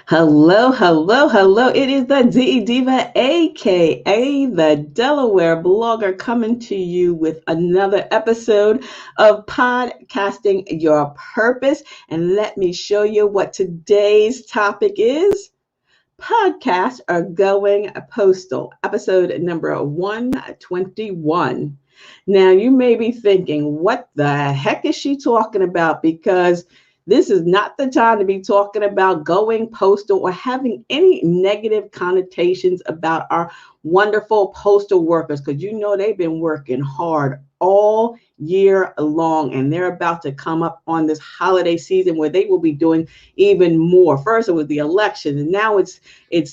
Hello, hello, hello. It is the DE Diva, aka the Delaware blogger, coming to you with another episode of Podcasting Your Purpose. And let me show you what today's topic is. Podcasts are going postal, episode number 121. Now, you may be thinking, what the heck is she talking about? Because this is not the time to be talking about going postal or having any negative connotations about our wonderful postal workers, because they've been working hard all year long, and they're about to come up on this holiday season where they will be doing even more. First, it was the election, and now it's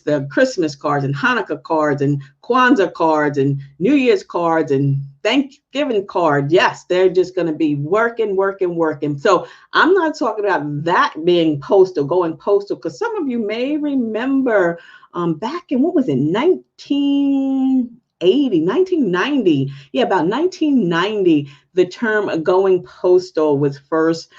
the Christmas cards and Hanukkah cards and Kwanzaa cards and New Year's cards and Thanksgiving card. Yes, they're just going to be working, working, working. So I'm not talking about that being postal, going postal, because some of you may remember back in, what was it, 1990. Yeah, about 1990, the term going postal was first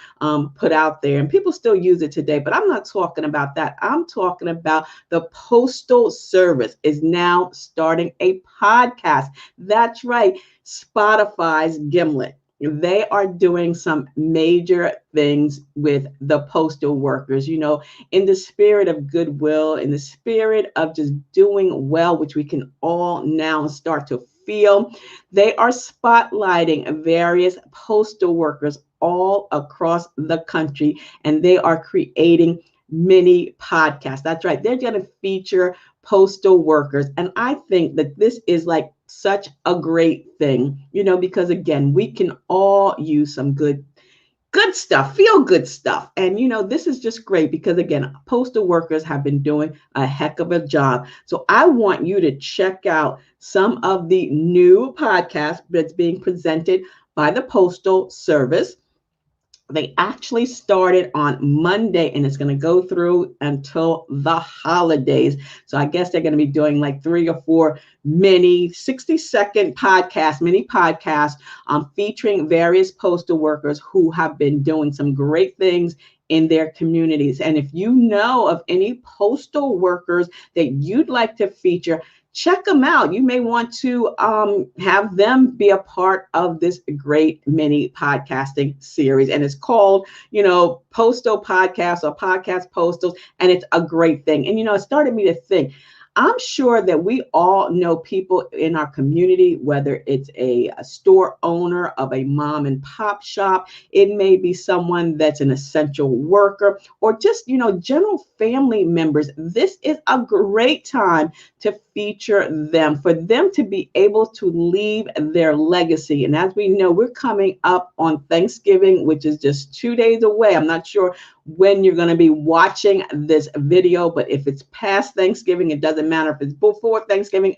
put out there, and people still use it today, but I'm not talking about that. I'm talking about the Postal Service is now starting a podcast. That's right, Spotify's Gimlet. They are doing some major things with the postal workers, in the spirit of goodwill, in the spirit of just doing well, which we can all now start to feel. They are spotlighting various postal workers all across the country, and they are creating mini podcasts. That's right. They're going to feature postal workers. And I think that this is like such a great thing, because again, we can all use some good stuff, feel good stuff. And, this is just great because, again, postal workers have been doing a heck of a job. So I want you to check out some of the new podcasts that's being presented by the Postal Service. They actually started on Monday, and it's going to go through until the holidays. So I guess they're going to be doing like 3 or 4 mini 60-second podcasts, mini podcasts featuring various postal workers who have been doing some great things in their communities. And if you know of any postal workers that you'd like to feature, check them out. You may want to have them be a part of this great mini podcasting series. And it's called, Postal Podcast or Podcast Postals. And it's a great thing. And, it started me to think, I'm sure that we all know people in our community, whether it's a store owner of a mom and pop shop, it may be someone that's an essential worker, or just, general family members. This is a great time to feature them, for them to be able to leave their legacy. And as we know, we're coming up on Thanksgiving, which is just 2 days away. I'm not sure when you're going to be watching this video, but if it's past Thanksgiving, it doesn't matter. If it's before Thanksgiving,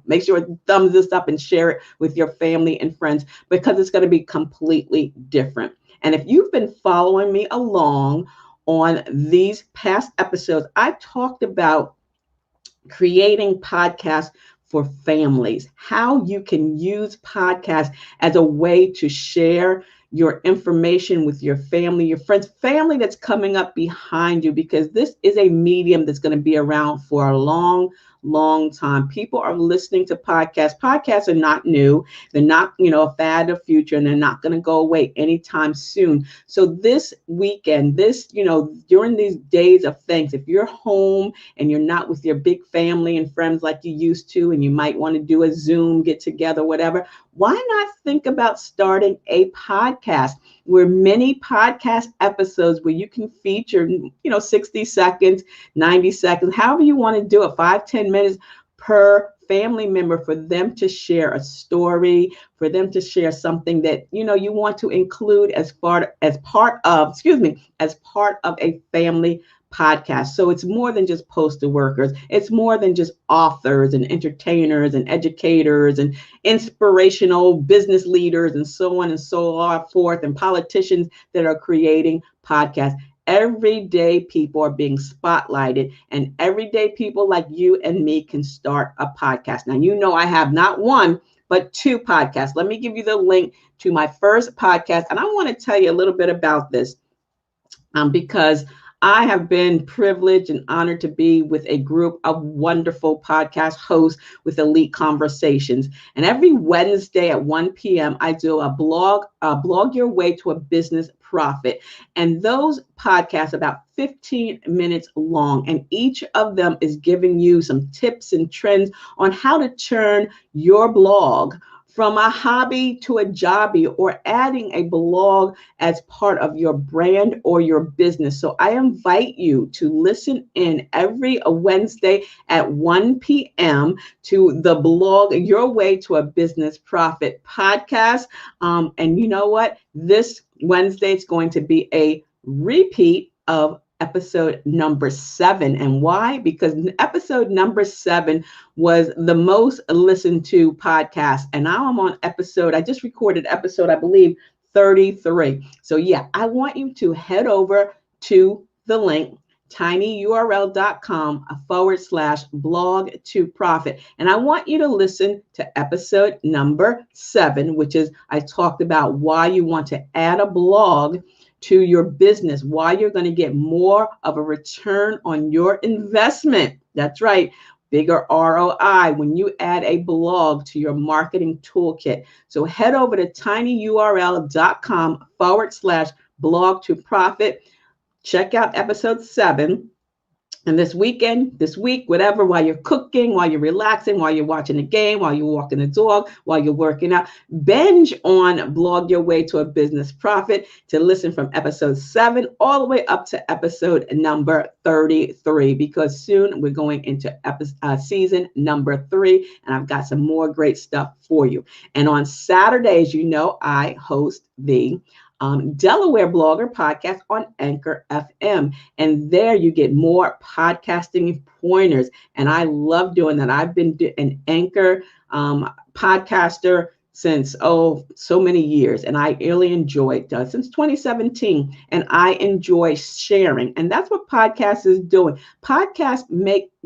make sure to thumbs this up and share it with your family and friends, because it's going to be completely different. And if you've been following me along on these past episodes, I talked about creating podcasts for families, how you can use podcasts as a way to share your information with your family, your friends, family that's coming up behind you, because this is a medium that's going to be around for a long time. People are listening to podcasts. Podcasts are not new. They're not, a fad of future, and they're not going to go away anytime soon. So this weekend, during these days of thanks, if you're home and you're not with your big family and friends like you used to, and you might want to do a Zoom get together, whatever, why not think about starting a podcast where many podcast episodes where you can feature, 60 seconds, 90 seconds, however you want to do it, 5-10 minutes per family member, for them to share a story, for them to share something that, you want to include as part of a family podcast. So it's more than just postal workers. It's more than just authors and entertainers and educators and inspirational business leaders and so on and so forth, and politicians that are creating podcasts. Everyday people are being spotlighted, and everyday people like you and me can start a podcast. Now, I have not one, but 2 podcasts. Let me give you the link to my first podcast. And I want to tell you a little bit about this because I have been privileged and honored to be with a group of wonderful podcast hosts with elite conversations. And every Wednesday at 1 p.m., I do blog your way to a business profit. And those podcasts about 15 minutes long. And each of them is giving you some tips and trends on how to turn your blog from a hobby to a jobby, or adding a blog as part of your brand or your business. So I invite you to listen in every Wednesday at 1 p.m. to the blog Your Way to a Business Profit podcast. And you know what? This Wednesday is going to be a repeat of episode number 7. And why? Because episode number 7 was the most listened to podcast. And now I'm on I just recorded episode, I believe, 33. So yeah, I want you to head over to the link, tinyurl.com/blog to profit. And I want you to listen to episode number 7, which is I talked about why you want to add a blog to your business, why you're going to get more of a return on your investment. That's right. Bigger ROI when you add a blog to your marketing toolkit. So head over to tinyurl.com/blog to profit. Check out episode 7. And this week, whatever, while you're cooking, while you're relaxing, while you're watching a game, while you're walking the dog, while you're working out, binge on Blog Your Way to a Business Profit to listen from episode 7 all the way up to episode number 33, because soon we're going into season number 3, and I've got some more great stuff for you. And on Saturdays, I host the Delaware Blogger podcast on Anchor FM. And there you get more podcasting pointers. And I love doing that. I've been an Anchor podcaster since, so many years. And I really enjoy it since 2017. And I enjoy sharing. And that's what podcast is doing. Podcast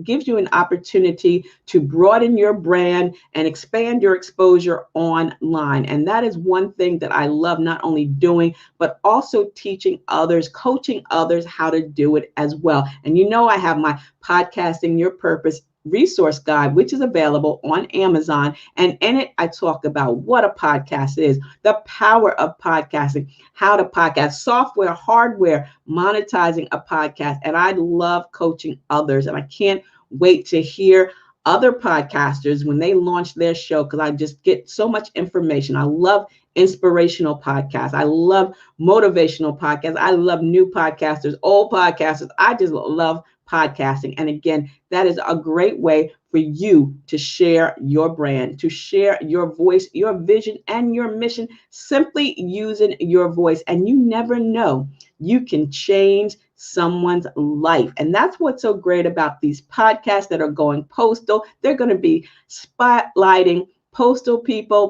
gives you an opportunity to broaden your brand and expand your exposure online. And that is one thing that I love not only doing, but also teaching others, coaching others how to do it as well. And I have my Podcasting Your Purpose resource guide, which is available on Amazon. And in it, I talk about what a podcast is, the power of podcasting, how to podcast, software, hardware, monetizing a podcast. And I love coaching others. And I can't wait to hear other podcasters when they launch their show, because I just get so much information. I love inspirational podcasts. I love motivational podcasts. I love new podcasters, old podcasters. I just love podcasting. And again, that is a great way for you to share your brand, to share your voice, your vision, and your mission, simply using your voice. And you never know, you can change someone's life. And that's what's so great about these podcasts that are going postal. They're going to be spotlighting postal people,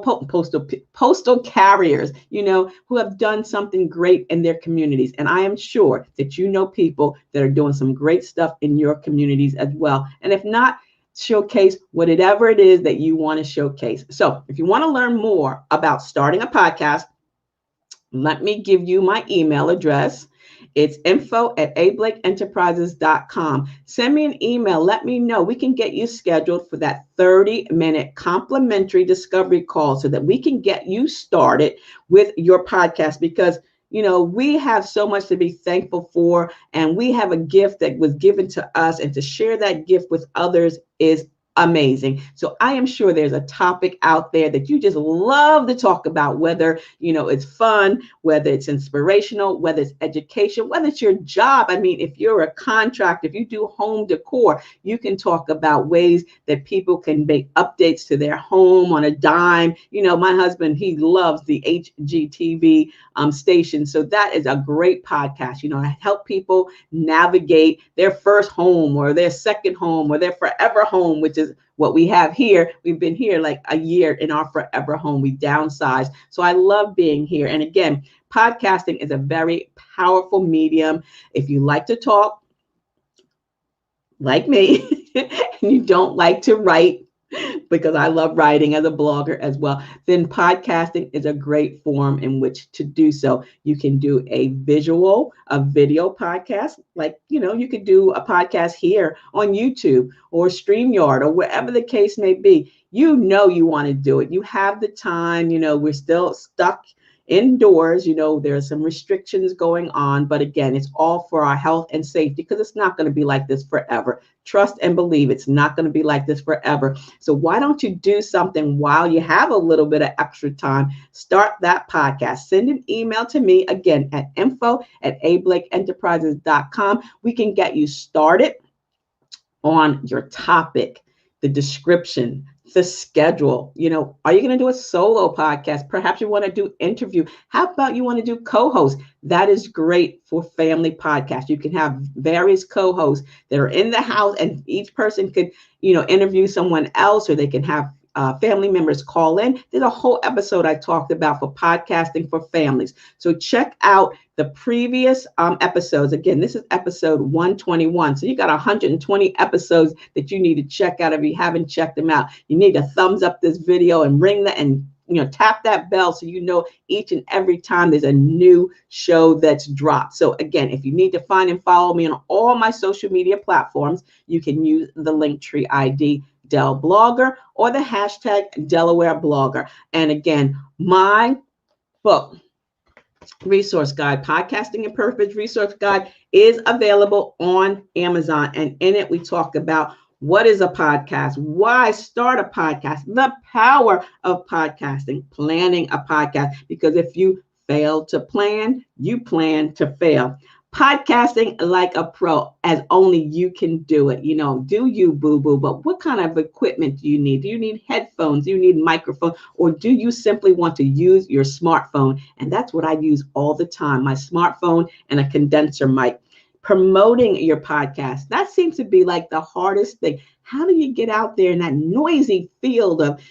postal carriers, who have done something great in their communities. And I am sure that people that are doing some great stuff in your communities as well. And if not, showcase whatever it is that you want to showcase. So if you want to learn more about starting a podcast, let me give you my email address. It's info@ablakeenterprises.com. Send me an email. Let me know. We can get you scheduled for that 30-minute complimentary discovery call so that we can get you started with your podcast, because we have so much to be thankful for, and we have a gift that was given to us, and to share that gift with others is amazing. So I am sure there's a topic out there that you just love to talk about, whether, it's fun, whether it's inspirational, whether it's education, whether it's your job. I mean, if you're a contractor, if you do home decor, you can talk about ways that people can make updates to their home on a dime. My husband, he loves the HGTV station. So that is a great podcast, to help people navigate their first home or their second home or their forever home, which is what we have here. We've been here like a year in our forever home. We downsized. So I love being here. And again, podcasting is a very powerful medium. If you like to talk like me and you don't like to write, because I love writing as a blogger as well, then podcasting is a great form in which to do so. You can do a video podcast, like, you could do a podcast here on YouTube or StreamYard or wherever the case may be. You want to do it. You have the time, we're still stuck indoors. There's some restrictions going on, but again, it's all for our health and safety, because it's not going to be like this forever. Trust and believe it's not going to be like this forever. So why don't you do something while you have a little bit of extra time? Start that podcast. Send an email to me again at info@ablakeenterprises.com. We can get you started on your topic, the description, the schedule. Are you going to do a solo podcast? Perhaps you want to do interview. How about you want to do co-host? That is great for family podcasts. You can have various co-hosts that are in the house, and each person could, interview someone else, or they can have family members call in. There's a whole episode I talked about for podcasting for families. So check out the previous episodes. Again, this is episode 121. So you got 120 episodes that you need to check out. If you haven't checked them out, you need to thumbs up this video and ring that, and tap that bell so each and every time there's a new show that's dropped. So again, if you need to find and follow me on all my social media platforms, you can use the Linktree ID Del Blogger or the hashtag Delaware Blogger. And again, my book, resource guide, Podcasting and Purpose Resource Guide, is available on Amazon. And in it, we talk about what is a podcast, why start a podcast, the power of podcasting, planning a podcast, because if you fail to plan, you plan to fail. Podcasting like a pro, as only you can do it. Do you, boo-boo? But what kind of equipment do you need? Do you need headphones? Do you need microphone? Or do you simply want to use your smartphone? And that's what I use all the time, my smartphone and a condenser mic. Promoting your podcast, that seems to be like the hardest thing. How do you get out there in that noisy field of,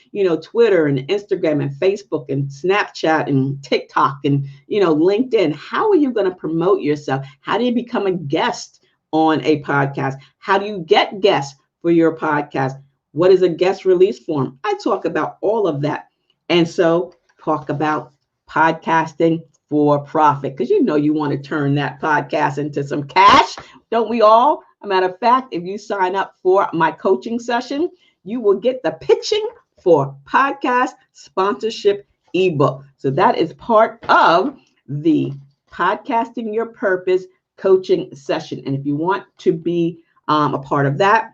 Twitter and Instagram and Facebook and Snapchat and TikTok and, LinkedIn? How are you going to promote yourself? How do you become a guest on a podcast? How do you get guests for your podcast? What is a guest release form? I talk about all of that. And so talk about podcasting for profit, because you want to turn that podcast into some cash, don't we all? A matter of fact, if you sign up for my coaching session, you will get the pitching for podcast sponsorship ebook. So that is part of the Podcasting Your Purpose coaching session. And if you want to be a part of that,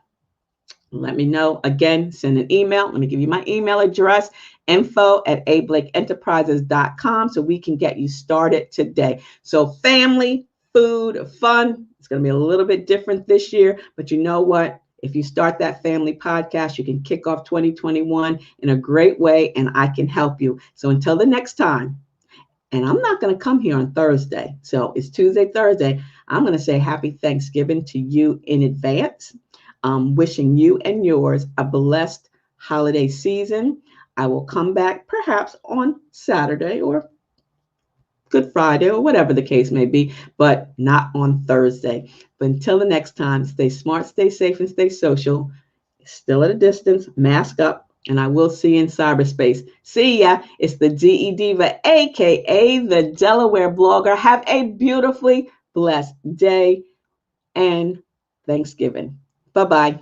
let me know. Again, send an email. Let me give you my email address, info@ablakeenterprises.com, so we can get you started today. So family, food, fun. It's going to be a little bit different this year, but you know what? If you start that family podcast, you can kick off 2021 in a great way, and I can help you. So until the next time, and I'm not going to come here on Thursday. So it's Tuesday, Thursday. I'm going to say happy Thanksgiving to you in advance. Wishing you and yours a blessed holiday season. I will come back perhaps on Saturday or Good Friday or whatever the case may be, but not on Thursday. But until the next time, stay smart, stay safe, and stay social. Still at a distance, mask up, and I will see you in cyberspace. See ya. It's the DE Diva, aka the Delaware Blogger. Have a beautifully blessed day and Thanksgiving. Bye-bye.